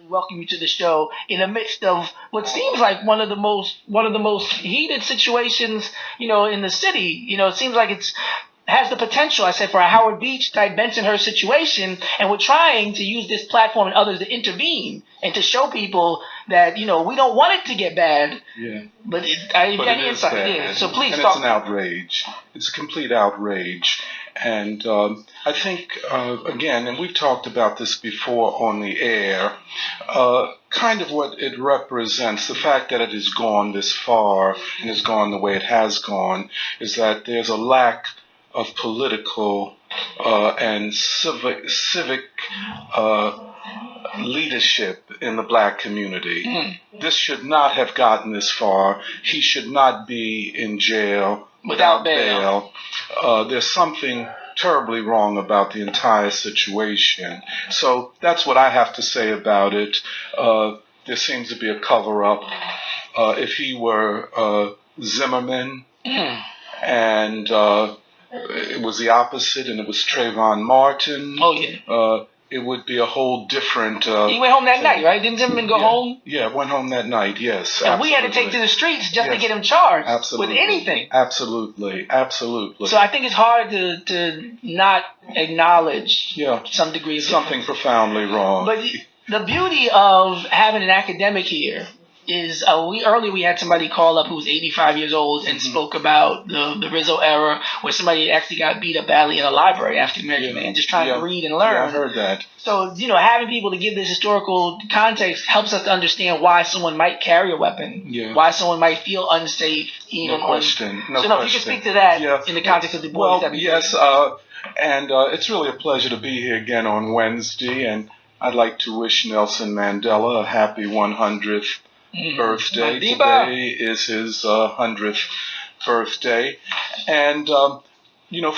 welcome you to the show in the midst of what seems like one of the most heated situations, in the city. It seems like it's has the potential, I said, for a Howard Beach type Bensonhurst situation, and we're trying to use this platform and others to intervene and to show people that we don't want it to get bad. Yeah. But it is bad. Yeah. So please and talk. It's an outrage. It's a complete outrage. And I think, again, and we've talked about this before on the air, kind of what it represents, the fact that it has gone this far and has gone the way it has gone, is that there's a lack of political and civic leadership in the black community. This should not have gotten this far. He should not be in jail without bail. There's something terribly wrong about the entire situation. So that's what I have to say about it. There seems to be a cover-up. If he were Zimmerman and it was the opposite, and it was Trayvon Martin. Oh, yeah. It would be a whole different... he went home that night, right? Didn't Zimmerman go home? Yeah, went home that night, yes. And we had to take to the streets just to get him charged with anything. Absolutely. So I think it's hard to not acknowledge some degree of something profoundly wrong. But the beauty of having an academic here is we had somebody call up who was 85 years old and spoke about the Rizzo era, where somebody actually got beat up badly in a library, African American man, just trying to read and learn. Yeah, I heard that. So having people to give this historical context helps us to understand why someone might carry a weapon, why someone might feel unsafe. Even no question. If you can speak to that in the context of the Bois. Well, yes, and it's really a pleasure to be here again on Wednesday, and I'd like to wish Nelson Mandela a happy 100th birthday. Today is his 100th birthday. And, for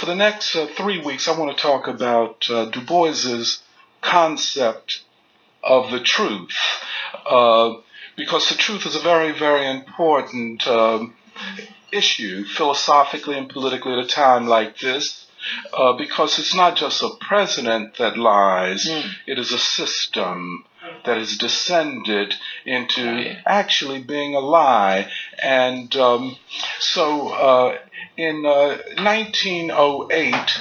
the next 3 weeks, I want to talk about Du Bois's concept of the truth. Because the truth is a very, very important issue, philosophically and politically, at a time like this. Because it's not just a president that lies, it is a system that has descended into actually being a lie. And so in 1908,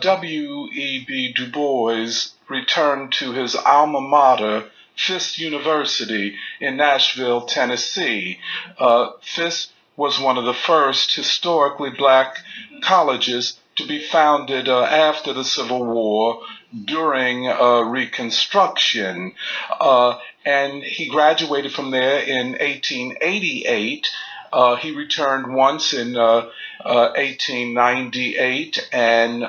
W.E.B. Du Bois returned to his alma mater, Fisk University in Nashville, Tennessee. Fisk was one of the first historically black colleges to be founded after the Civil War during Reconstruction. And he graduated from there in 1888. He returned once in 1898, and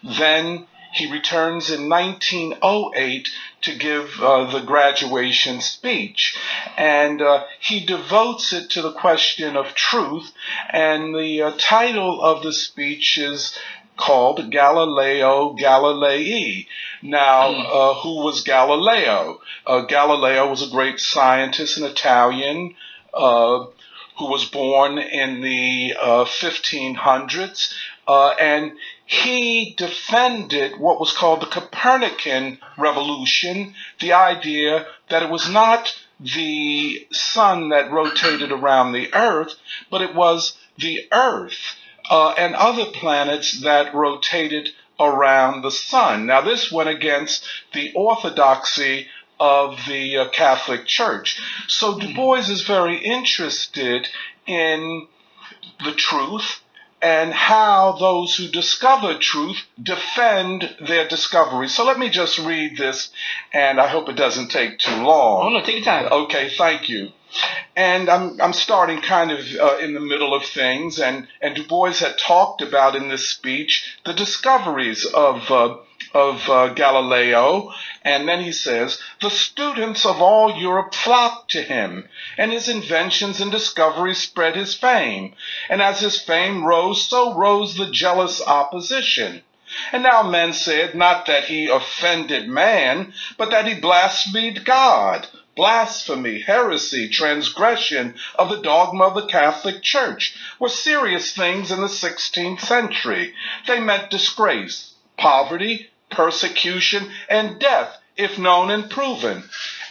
then he returns in 1908 to give the graduation speech. And he devotes it to the question of truth, and the title of the speech is called Galileo Galilei. Now, who was Galileo? Galileo was a great scientist, an Italian, who was born in the 1500s, and he defended what was called the Copernican revolution, the idea that it was not the sun that rotated around the earth, but it was the earth and other planets that rotated around the sun. Now, this went against the orthodoxy of the Catholic Church. So Du Bois is very interested in the truth and how those who discover truth defend their discovery. So let me just read this, and I hope it doesn't take too long. Oh, no, take your time. Okay, thank you. And I'm starting kind of in the middle of things, and Du Bois had talked about in this speech the discoveries of Galileo, and then he says, the students of all Europe flocked to him, and his inventions and discoveries spread his fame. And as his fame rose, so rose the jealous opposition. And now men said, not that he offended man, but that he blasphemed God. Blasphemy, heresy, transgression of the dogma of the Catholic Church were serious things in the 16th century. They meant disgrace, poverty, persecution, and death, if known and proven.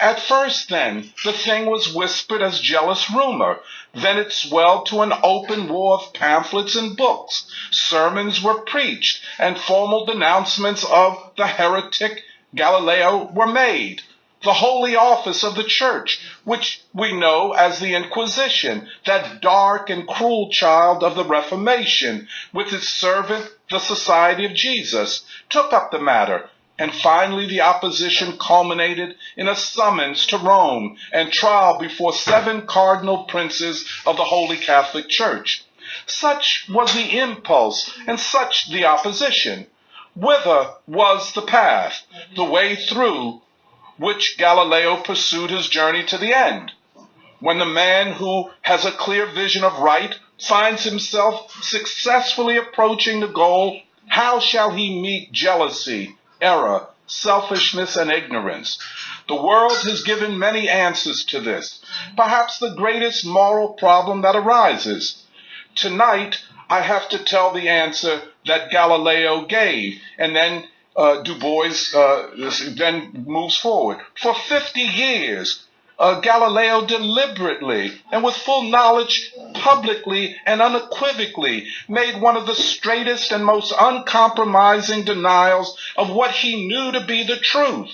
At first, then, the thing was whispered as jealous rumor. Then it swelled to an open war of pamphlets and books. Sermons were preached, and formal denouncements of the heretic Galileo were made. The holy office of the church, which we know as the Inquisition, that dark and cruel child of the Reformation, with its servant, the Society of Jesus, took up the matter. And finally the opposition culminated in a summons to Rome and trial before 7 cardinal princes of the Holy Catholic Church. Such was the impulse and such the opposition. Whither was the path, the way through which Galileo pursued his journey to the end? When the man who has a clear vision of right finds himself successfully approaching the goal, how shall he meet jealousy, error, selfishness, and ignorance? The world has given many answers to this, perhaps the greatest moral problem that arises. Tonight, I have to tell the answer that Galileo gave, and then Du Bois then moves forward. For 50 years, Galileo deliberately and with full knowledge, publicly and unequivocally, made one of the straightest and most uncompromising denials of what he knew to be the truth,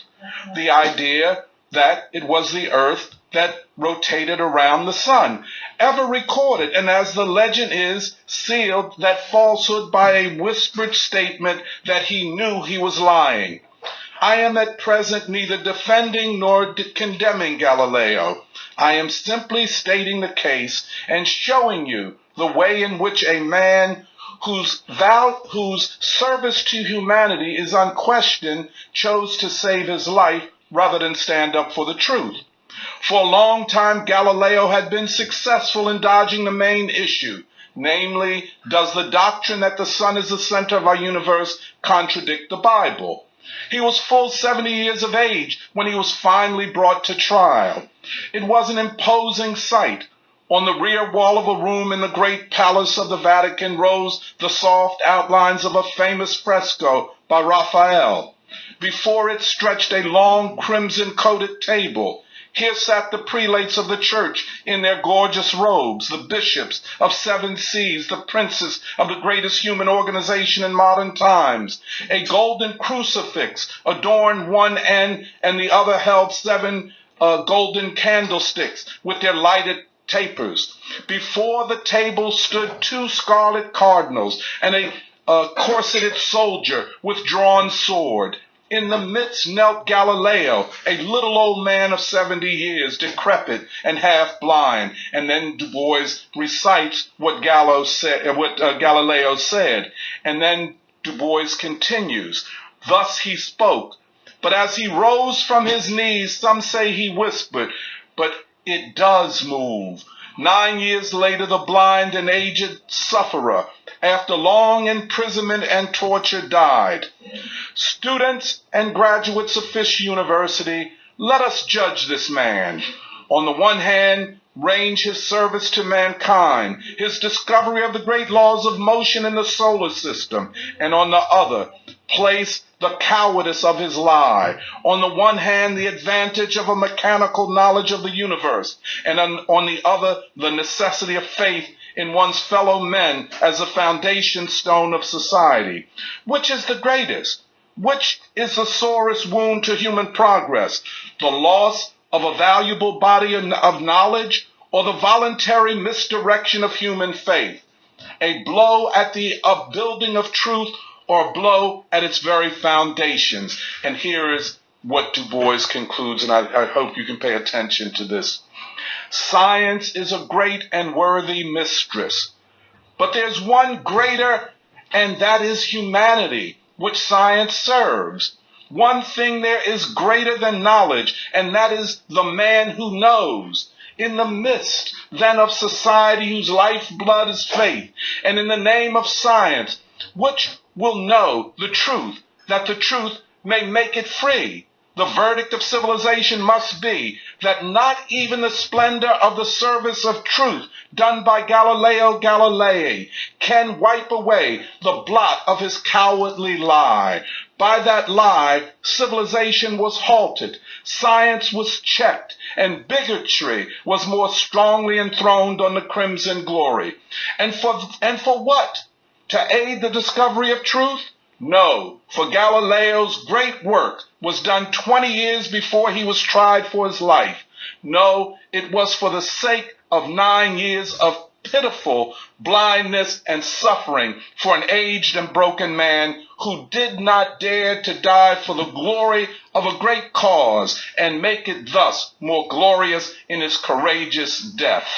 the idea that it was the earth that rotated around the sun, ever recorded, and as the legend is, sealed that falsehood by a whispered statement that he knew he was lying. I am at present neither defending nor condemning Galileo. I am simply stating the case and showing you the way in which a man whose service to humanity is unquestioned chose to save his life rather than stand up for the truth. For a long time, Galileo had been successful in dodging the main issue, namely, does the doctrine that the sun is the center of our universe contradict the Bible? He was full 70 years of age when he was finally brought to trial. It was an imposing sight. On the rear wall of a room in the great palace of the Vatican rose the soft outlines of a famous fresco by Raphael. Before it stretched a long crimson-coated table. Here sat the prelates of the church in their gorgeous robes, the bishops of 7 seas, the princes of the greatest human organization in modern times. A golden crucifix adorned one end, and the other held 7 golden candlesticks with their lighted tapers. Before the table stood 2 scarlet cardinals and a corseted soldier with drawn sword. In the midst knelt Galileo, a little old man of 70 years, decrepit and half blind. And then Du Bois recites what Galileo said. And then Du Bois continues, thus he spoke. But as he rose from his knees, some say he whispered, but it does move. 9 years later, the blind and aged sufferer, after long imprisonment and torture, died. Students and graduates of Fisk University, let us judge this man. On the one hand, range his service to mankind, his discovery of the great laws of motion in the solar system, and on the other, place the cowardice of his lie. On the one hand, the advantage of a mechanical knowledge of the universe, and on the other, the necessity of faith in one's fellow men as the foundation stone of society. Which is the greatest? Which is the sorest wound to human progress? The loss of a valuable body of knowledge, or the voluntary misdirection of human faith? A blow at the upbuilding of truth, or a blow at its very foundations? And here is what Du Bois concludes, and I hope you can pay attention to this. Science is a great and worthy mistress, but there's one greater, and that is humanity, which science serves. One thing there is greater than knowledge, and that is the man who knows. In the midst, then, of society whose lifeblood is faith, and in the name of science, which will know the truth, that the truth may make it free. The verdict of civilization must be that not even the splendor of the service of truth done by Galileo Galilei can wipe away the blot of his cowardly lie. By that lie, civilization was halted, science was checked, and bigotry was more strongly enthroned on the crimson glory. And for what? To aid the discovery of truth? No, for Galileo's great work was done 20 years before he was tried for his life. No, it was for the sake of 9 years of pitiful blindness and suffering for an aged and broken man who did not dare to die for the glory of a great cause and make it thus more glorious in his courageous death.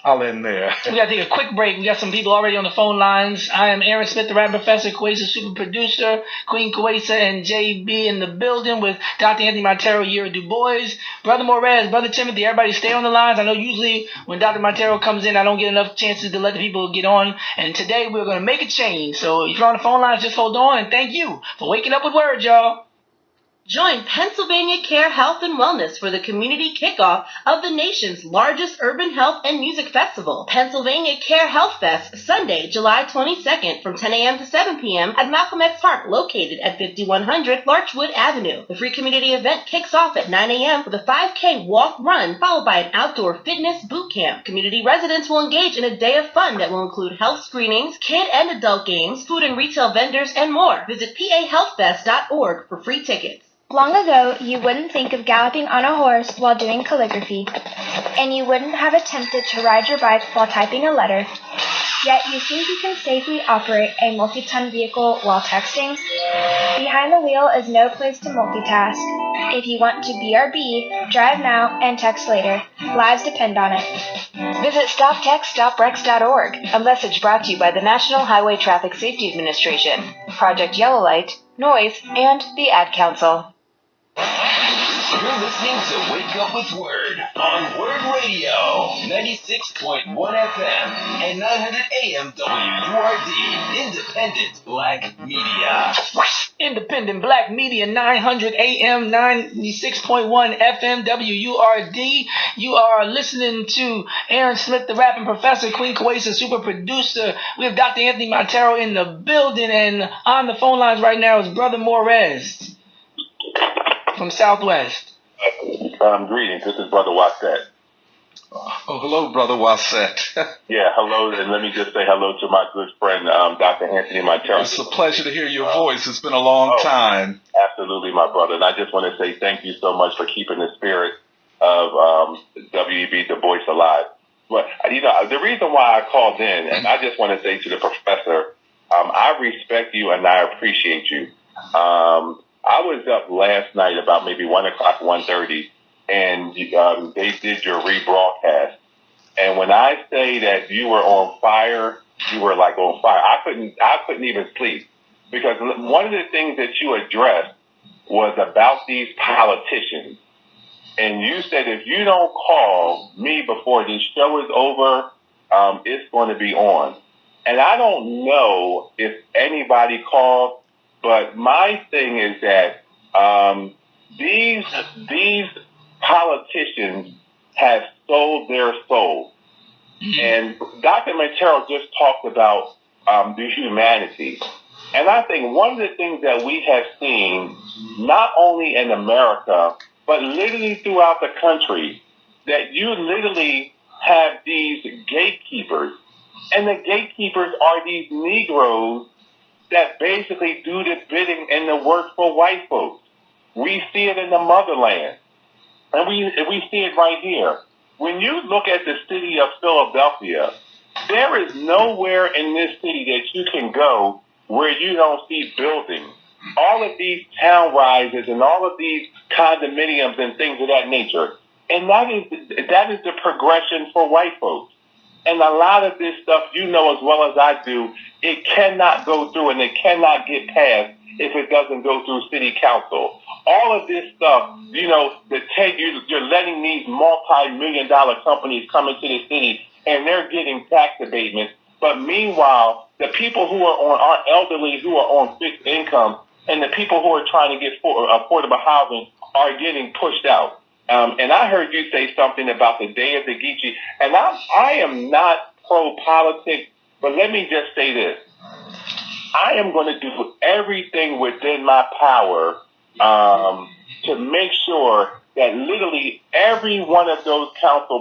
I'll end there. We got to take a quick break. We got some people already on the phone lines. I am Aaron Smith, the Rap Professor, Kwesa Super Producer, Queen Kwesa, and JB in the building with Dr. Anthony Montero, Year of Bois, Brother Morez, Brother Timothy. Everybody stay on the lines. I know usually when Dr. Montero comes in, I don't get enough chances to let the people get on. And today we're going to make a change. So if you're on the phone lines, just hold on. And thank you for waking up with Word, y'all. Join Pennsylvania Care Health and Wellness for the community kickoff of the nation's largest urban health and music festival, Pennsylvania Care Health Fest, Sunday, July 22nd from 10 a.m. to 7 p.m. at Malcolm X Park, located at 5100 Larchwood Avenue. The free community event kicks off at 9 a.m. with a 5K walk-run, followed by an outdoor fitness boot camp. Community residents will engage in a day of fun that will include health screenings, kid and adult games, food and retail vendors, and more. Visit pahealthfest.org for free tickets. Long ago, you wouldn't think of galloping on a horse while doing calligraphy, and you wouldn't have attempted to ride your bike while typing a letter, yet you think you can safely operate a multi-ton vehicle while texting? Behind the wheel is no place to multitask. If you want to BRB, drive now and text later. Lives depend on it. Visit StopTextStopWrecks.org, a message brought to you by the National Highway Traffic Safety Administration, Project Yellow Light, Noise, and the Ad Council. You're listening to Wake Up with Word on Word Radio, 96.1 FM and 900 AM WURD, Independent Black Media. Independent Black Media, 900 AM, 96.1 FM, WURD. You are listening to Aaron Smith, the Rapping Professor, Queen Kwesa, Super Producer. We have Dr. Anthony Montero in the building, and on the phone lines right now is Brother Morez from Southwest. Greetings. This is Brother Wasset. Oh, hello, Brother Wasset. Yeah, hello, and let me just say hello to my good friend, Dr. Anthony Montero. It's a pleasure to hear your voice. It's been a long time. Absolutely, my brother. And I just want to say thank you so much for keeping the spirit of W.E.B, the Bois, alive. But, the reason why I called in, and I just want to say to the professor, I respect you and I appreciate you. I was up last night about maybe 1 o'clock, 1:30, and they did your rebroadcast. And when I say that you were on fire, you were like on fire. I couldn't even sleep, because one of the things that you addressed was about these politicians. And you said, if you don't call me before this show is over, it's going to be on. And I don't know if anybody called, but my thing is that these politicians have sold their soul. And Dr. Montero just talked about the humanity. And I think one of the things that we have seen, not only in America, but literally throughout the country, that you literally have these gatekeepers. And the gatekeepers are these Negroes that basically do the bidding and the work for white folks. We see it in the motherland. And we see it right here. When you look at the city of Philadelphia, there is nowhere in this city that you can go where you don't see buildings. All of these town rises and all of these condominiums and things of that nature. And that is the progression for white folks. And a lot of this stuff, you know as well as I do, it cannot go through and it cannot get passed if it doesn't go through city council. All of this stuff, you're letting these multi-million-dollar companies come into the city and they're getting tax abatements. But meanwhile, the people who are on our elderly, who are on fixed income, and the people who are trying to get affordable housing are getting pushed out. And I heard you say something about the day of the Geechee, and I am not pro-politics, but let me just say this. I am going to do everything within my power to make sure that literally every one of those council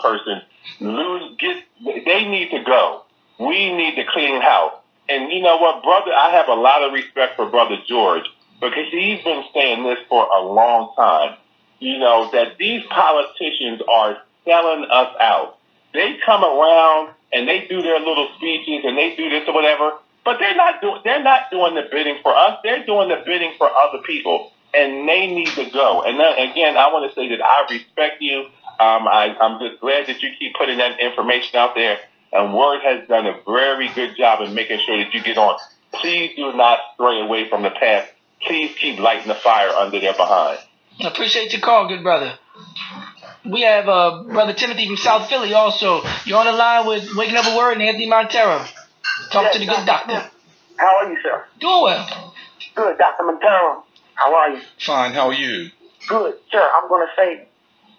persons they need to go. We need to clean house. And you know what, brother, I have a lot of respect for Brother George because he's been saying this for a long time. You know, that these politicians are selling us out. They come around and they do their little speeches and they do this or whatever, but they're not doing the bidding for us. They're doing the bidding for other people, and they need to go. And then, again, I want to say that I respect you. I'm just glad that you keep putting that information out there. And Word has done a very good job in making sure that you get on. Please do not stray away from the path. Please keep lighting the fire under their behind. I appreciate your call, good brother. We have Brother Timothy from South Philly also. You're on the line with Waking Up with Word and Anthony Montero. Talk to the good doctor. How are you, sir? Doing well. Good, Dr. Montero. How are you? Fine. How are you? Good, sir. I'm going to say,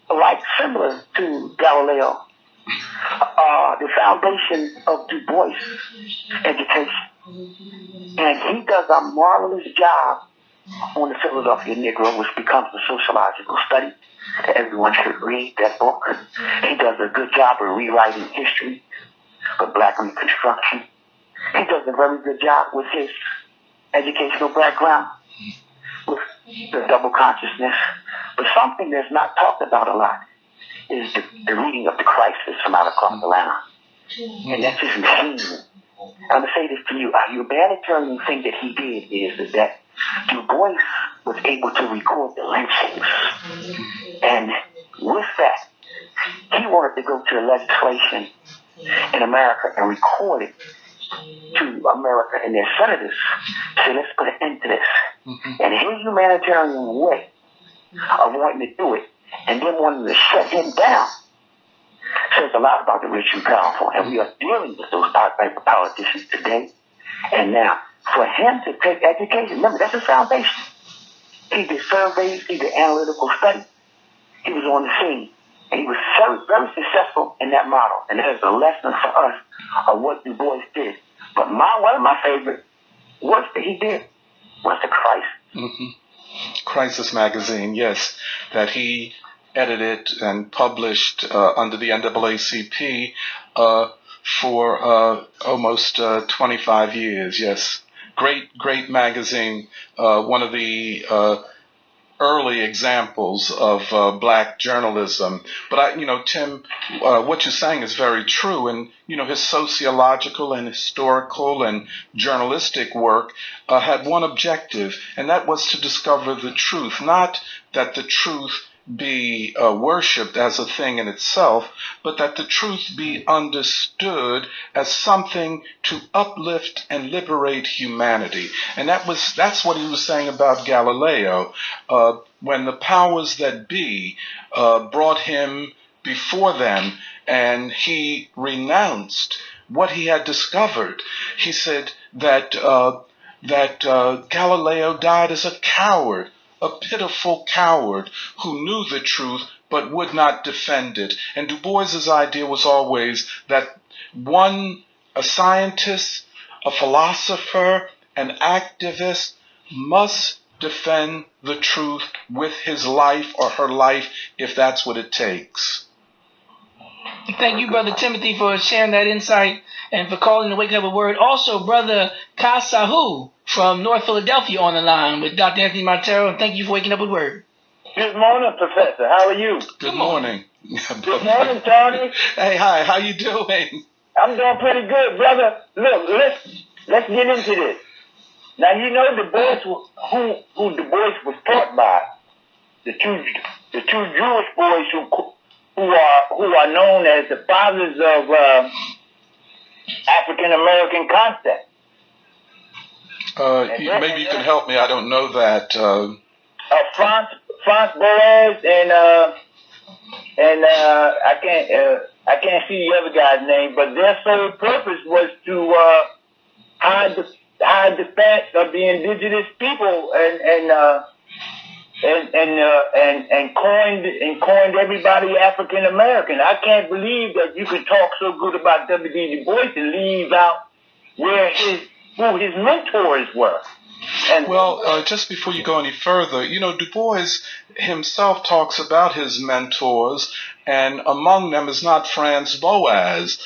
like similar to Galileo, the foundation of Du Bois education. And he does a marvelous job on the Philadelphia Negro, which becomes a sociological study that everyone should read that book. He does a good job of rewriting history of Black Reconstruction. He does a very good job with his educational background, with the double consciousness. But something that's not talked about a lot is the reading of the crisis from out across the land. And that's his machine. I'm going to say this to you. A humanitarian thing that he did is that Du Bois was able to record the lynchings. And with that, he wanted to go to the legislation in America and record it to America and their senators. So let's put an end to this. And his humanitarian way of wanting to do it and then wanting to shut him down says a lot about the rich and powerful. And we are dealing with those type of politicians today. And now, for him to take education, remember, that's his foundation. He did surveys, he did analytical studies. He was on the scene. And he was very, very successful in that model. And that is a lesson for us of what Du Bois did. But one of my favorite works that he did was the Crisis. Crisis magazine, yes, that he edited and published under the NAACP for almost 25 years, yes. Great magazine, one of the early examples of black journalism. But Tim, what you're saying is very true. And, his sociological and historical and journalistic work had one objective, and that was to discover the truth. Not that the truth be worshipped as a thing in itself, but that the truth be understood as something to uplift and liberate humanity. And that's what he was saying about Galileo. When the powers that be brought him before them and he renounced what he had discovered, he said that Galileo died as a coward, a pitiful coward who knew the truth but would not defend it. And Du Bois's idea was always that a scientist, a philosopher, an activist must defend the truth with his life or her life if that's what it takes. Thank you, Brother Timothy, for sharing that insight and for calling to Wake Up with Word. Also, Brother Kasahu from North Philadelphia on the line with Dr. Anthony Montero, and thank you for waking up with Word. Good morning, Professor. How are you? Good morning. Good morning, Tony. Hey, hi. How you doing? I'm doing pretty good, brother. Look, let's get into this. Now, Du Bois, who Du Bois was taught by, the two Jewish boys who are known as the fathers of African American concept. Maybe you can help me. I don't know that. Franz Bois and I can't see the other guy's name, but their sole purpose was to hide the facts of the indigenous people and coined everybody African American. I can't believe that you could talk so good about W.E.B. Du Bois and leave out where his who his mentors were. And Well, just before you go any further, Du Bois himself talks about his mentors, and among them is not Franz Boas.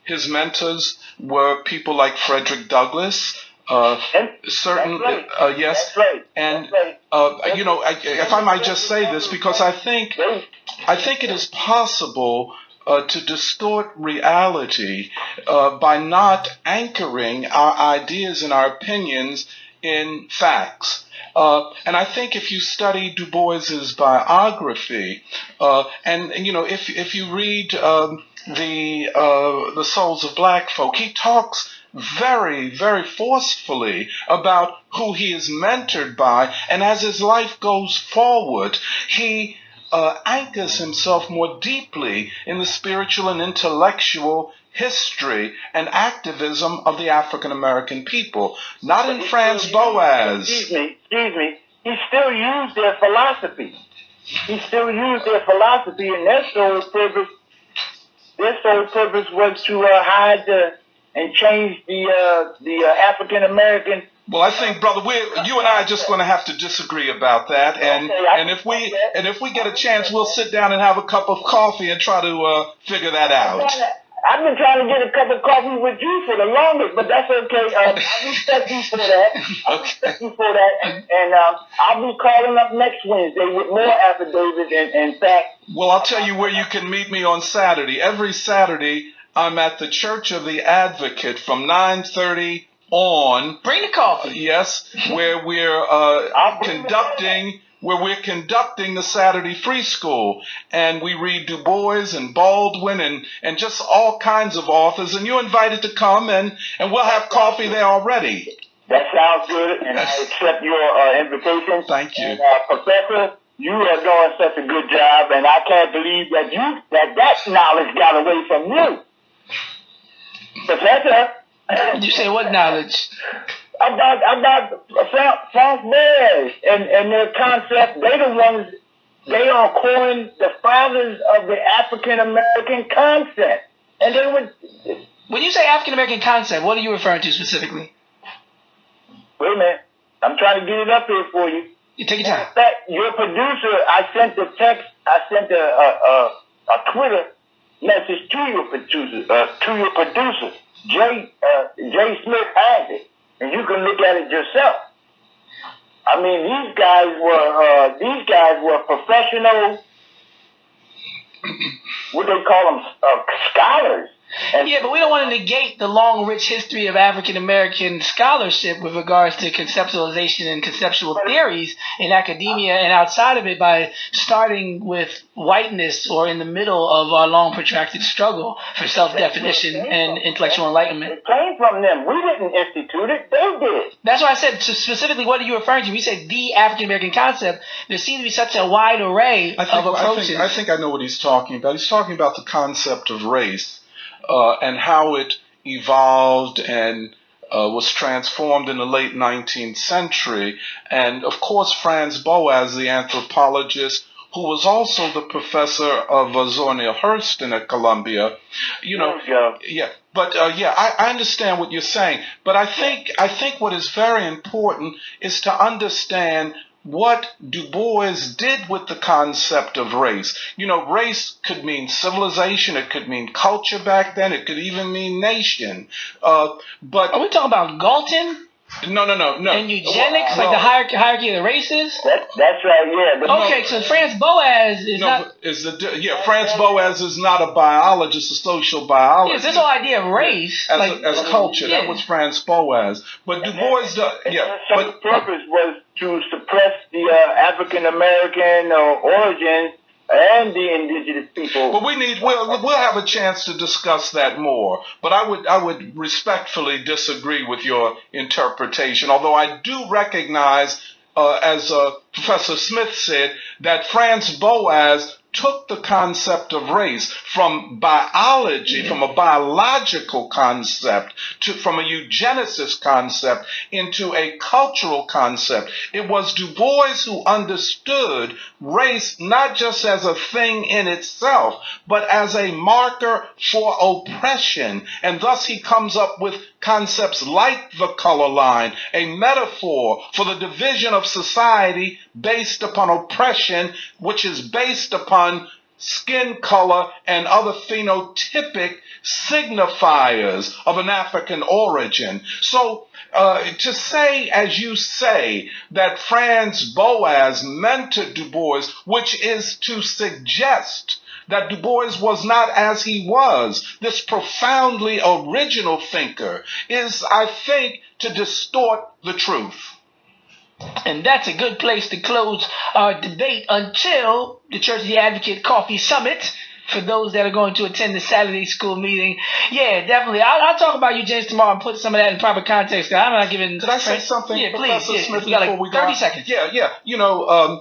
His mentors were people like Frederick Douglass, certain, right. yes, That's right. and That's right. if I might just say this, because I think it is possible to distort reality by not anchoring our ideas and our opinions in facts. And I think if you study Du Bois's biography, and if you read the Souls of Black Folk, he talks very, very forcefully about who he is mentored by, and as his life goes forward, he anchors himself more deeply in the spiritual and intellectual history and activism of the African American people, not in Franz Boas. Excuse me. He still used their philosophy. And their sole purpose was to hide and change the African American. Well, I think, brother, you and I are just going to have to disagree about that, and if we get a chance, we'll sit down and have a cup of coffee and try to figure that out. I've been trying to get a cup of coffee with you for the longest, but that's okay. I respect you for that. And I'll be calling up next Wednesday with more affidavits and facts. Well, I'll tell you where you can meet me on Saturday. Every Saturday, I'm at the Church of the Advocate from 9:30 on. Bring the coffee. Yes, where we're conducting the Saturday Free School, and we read Du Bois and Baldwin and just all kinds of authors, and you're invited to come, and we'll have coffee there already. That sounds good, and I accept your invitation. Thank you. And, Professor, you are doing such a good job, and I can't believe that that knowledge got away from you. Professor? You say what knowledge? About Franz Boas and their concept. They are coined the fathers of the African American concept. And they would. When you say African American concept, what are you referring to specifically? Wait a minute. I'm trying to get it up here for you. You take your time. In fact, your producer, I sent a Twitter message to your producer, Jay Smith has it. And you can look at it yourself. I mean, these guys were professional. What they call them, scholars. And yeah, but we don't want to negate the long, rich history of African American scholarship with regards to conceptualization and conceptual theories in academia and outside of it by starting with whiteness or in the middle of our long, protracted struggle for self-definition and intellectual enlightenment. It came from them. We didn't institute it. They did. That's why I said, so specifically, what are you referring to? We said the African American concept. There seems to be such a wide array of approaches. I think I know what he's talking about. He's talking about the concept of race. And how it evolved and was transformed in the late 19th century. And of course, Franz Boas, the anthropologist, who was also the professor of Zora Hurston at Columbia, I understand what you're saying. But I think what is very important is to understand what Du Bois did with the concept of race. Race could mean civilization, it could mean culture back then, it could even mean nation. But are we talking about Galton? No. And eugenics, like the hierarchy of the races? That's right, yeah. Okay, so Franz Boas is Franz Boas is not a biologist, a social biologist. Yes, this whole idea of race. As culture, that was Franz Boas. But Du Bois, the purpose was to suppress the African American origins and the indigenous people. But we'll have a chance to discuss that more. But I would respectfully disagree with your interpretation, although I do recognize, as Professor Smith said, that Franz Boas took the concept of race from biology, from a biological concept, from a eugenicist concept, into a cultural concept. It was Du Bois who understood race not just as a thing in itself, but as a marker for oppression. And thus he comes up with concepts like the color line, a metaphor for the division of society based upon oppression, which is based upon skin color and other phenotypic signifiers of an African origin. So to say, as you say, that Franz Boas mentored Du Bois, which is to suggest that Du Bois was not as he was, this profoundly original thinker, is, I think, to distort the truth. And that's a good place to close our debate until the Church of the Advocate Coffee Summit. For those that are going to attend the Saturday school meeting, yeah, definitely. I'll talk about you, James, tomorrow and put some of that in proper context. I'm not giving. Could I say something, yeah, Professor please, Smith, we got before like we go 30 out? seconds. Yeah.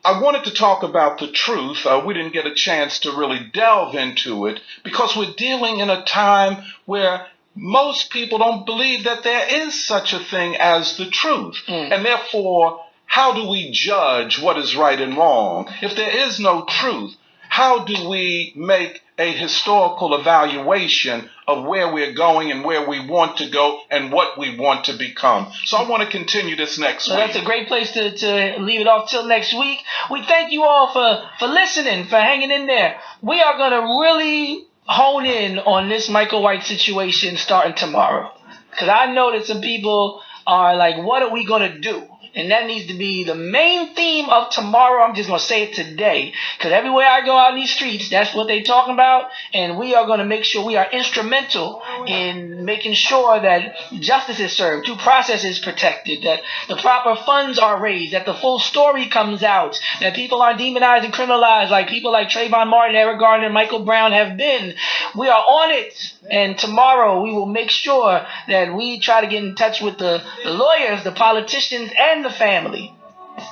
I wanted to talk about the truth. We didn't get a chance to really delve into it because we're dealing in a time where most people don't believe that there is such a thing as the truth. And therefore, how do we judge what is right and wrong? If there is no truth, how do we make a historical evaluation of where we're going and where we want to go and what we want to become? So I want to continue this next week. That's a great place to leave it off till next week. We thank you all for listening, for hanging in there. We are going to really hone in on this Michael White situation starting tomorrow. Because I know that some people are like, what are we going to do? And that needs to be the main theme of tomorrow. I'm just going to say it today. Because everywhere I go out in these streets, that's what they're talking about. And we are going to make sure we are instrumental in making sure that justice is served, due process is protected, that the proper funds are raised, that the full story comes out, that people aren't demonized and criminalized like people like Trayvon Martin, Eric Garner, and Michael Brown have been. We are on it. And tomorrow we will make sure that we try to get in touch with the lawyers, the politicians, and the family.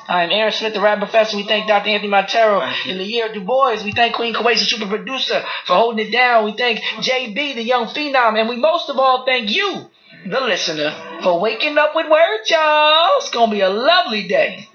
I'm Aaron Smith, the Rap Professor. We thank Dr. Anthony Montero in the Year of Du Bois. We thank Queen Kawais, the super producer, for holding it down. We thank JB, the young phenom. And we most of all thank you, the listener, for waking up with word, y'all. It's going to be a lovely day.